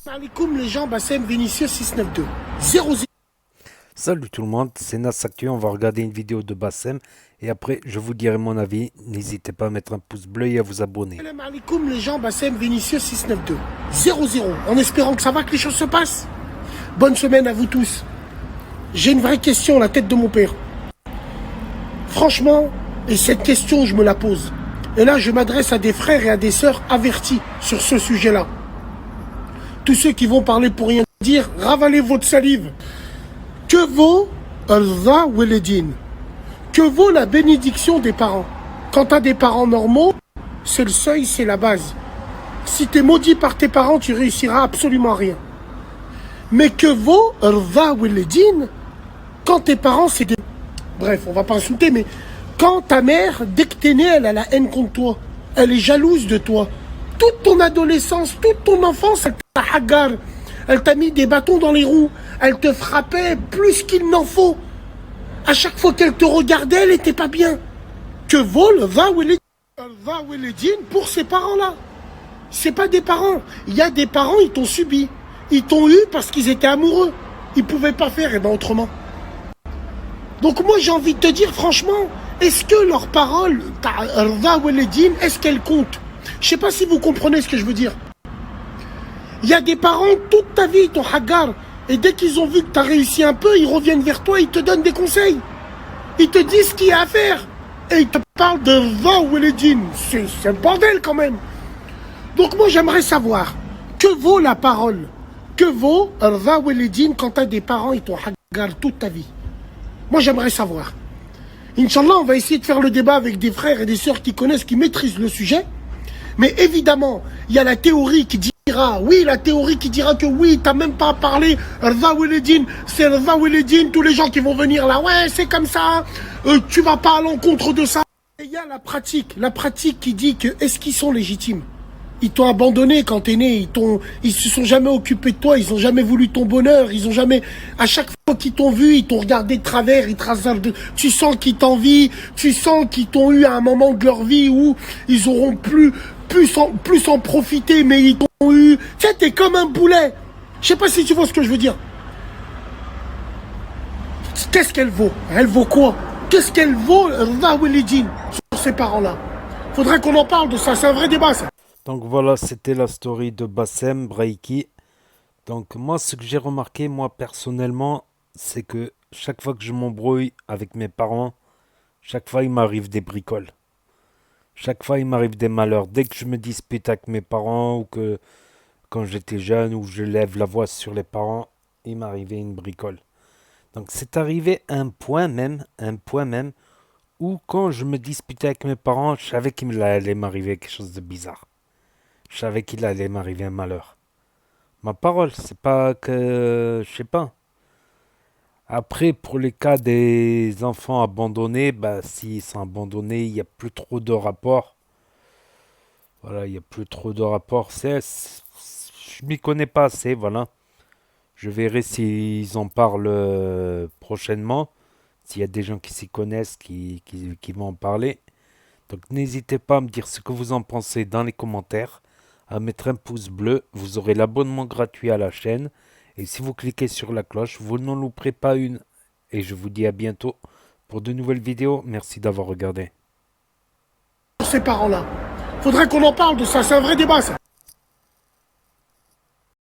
Alaikum les gens, Bassem Vinicius 692 00. Salut tout le monde, c'est Nas Actu, on va regarder une vidéo de Bassem et après je vous dirai mon avis. N'hésitez pas à mettre un pouce bleu et à vous abonner. Salam alaikum les gens, Bassem Vinicius 692 00. En espérant que ça va, que les choses se passent. Bonne semaine à vous tous. J'ai une vraie question à la tête de mon père. Franchement, et cette question je me la pose. Et là je m'adresse à des frères et à des sœurs avertis sur ce sujet-là. Tous ceux qui vont parler pour rien dire, ravalez votre salive. Que vaut Al-Za Weledin? Que vaut la bénédiction des parents? Quand tu as des parents normaux, c'est le seuil, c'est la base. Si tu es maudit par tes parents, tu réussiras absolument rien. Mais que vaut Al-Za Weledin quand tes parents, c'est des... Bref, on va pas insulter, mais quand ta mère, dès que t'es né, elle a la haine contre toi. Elle est jalouse de toi. Toute ton adolescence, toute ton enfance, elle t'a hagar. Elle t'a mis des bâtons dans les roues. Elle te frappait plus qu'il n'en faut. À chaque fois qu'elle te regardait, elle était pas bien. Que vaut le va Weledin pour ces parents-là? C'est pas des parents. Il y a des parents, ils t'ont subi. Ils t'ont eu parce qu'ils étaient amoureux. Ils pouvaient pas faire, et ben autrement. Donc moi, j'ai envie de te dire, franchement, est-ce que leurs paroles, va Weledin, est-ce qu'elles comptent? Je sais pas si vous comprenez ce que je veux dire. Il y a des parents, toute ta vie, ils t'ont hagar. Et dès qu'ils ont vu que tu as réussi un peu, ils reviennent vers toi, ils te donnent des conseils. Ils te disent ce qu'il y a à faire. Et ils te parlent de va Weledin. C'est le bordel quand même. Donc moi, j'aimerais savoir, que vaut la parole? Que vaut va Weledin quand tu as des parents, ils t'ont hagar toute ta vie? Moi, j'aimerais savoir. Inch'Allah, on va essayer de faire le débat avec des frères et des sœurs qui connaissent, qui maîtrisent le sujet. Mais évidemment, il y a la théorie qui dira, oui, la théorie qui dira que oui, t'as même pas parlé, Rza Weledin, c'est Rza Weledin, tous les gens qui vont venir là, ouais, c'est comme ça, tu vas pas à l'encontre de ça. Et il y a la pratique qui dit que, est-ce qu'ils sont légitimes? Ils t'ont abandonné quand t'es né, ils se sont jamais occupés de toi, ils ont jamais voulu ton bonheur, ils ont jamais, à chaque fois qu'ils t'ont vu, ils t'ont regardé de travers, ils te rasent tu sens qu'ils t'envient, tu sens qu'ils t'ont eu à un moment de leur vie où ils auront plus en profiter, mais ils t'ont eu, tu sais, t'es comme un boulet. Je sais pas si tu vois ce que je veux dire. Qu'est-ce qu'elle vaut? Elle vaut quoi? Qu'est-ce qu'elle vaut, Rza Weledin, sur ces parents-là? Faudrait qu'on en parle de ça, c'est un vrai débat ça. Donc voilà, c'était la story de Bassem Braiki. Donc moi, ce que j'ai remarqué, moi personnellement, c'est que chaque fois que je m'embrouille avec mes parents, chaque fois il m'arrive des bricoles. Chaque fois il m'arrive des malheurs. Dès que je me dispute avec mes parents ou que quand j'étais jeune ou je lève la voix sur les parents, il m'arrivait une bricole. Donc c'est arrivé un point même, où quand je me disputais avec mes parents, je savais qu'il allait m'arriver quelque chose de bizarre. Je savais qu'il allait m'arriver un malheur. Ma parole, c'est pas que... Je sais pas. Après, pour les cas des enfants abandonnés, bah s'ils sont abandonnés, il n'y a plus trop de rapports. Voilà, il n'y a plus trop de rapports. Je m'y connais pas assez, voilà. Je verrai s'ils en parlent prochainement. S'il y a des gens qui s'y connaissent, qui vont en parler. Donc n'hésitez pas à me dire ce que vous en pensez dans les commentaires. À mettre un pouce bleu, vous aurez l'abonnement gratuit à la chaîne. Et si vous cliquez sur la cloche, vous n'en louperez pas une. Et je vous dis à bientôt pour de nouvelles vidéos. Merci d'avoir regardé. Ces parents-là. Faudrait qu'on en parle de ça, c'est un vrai débat ça.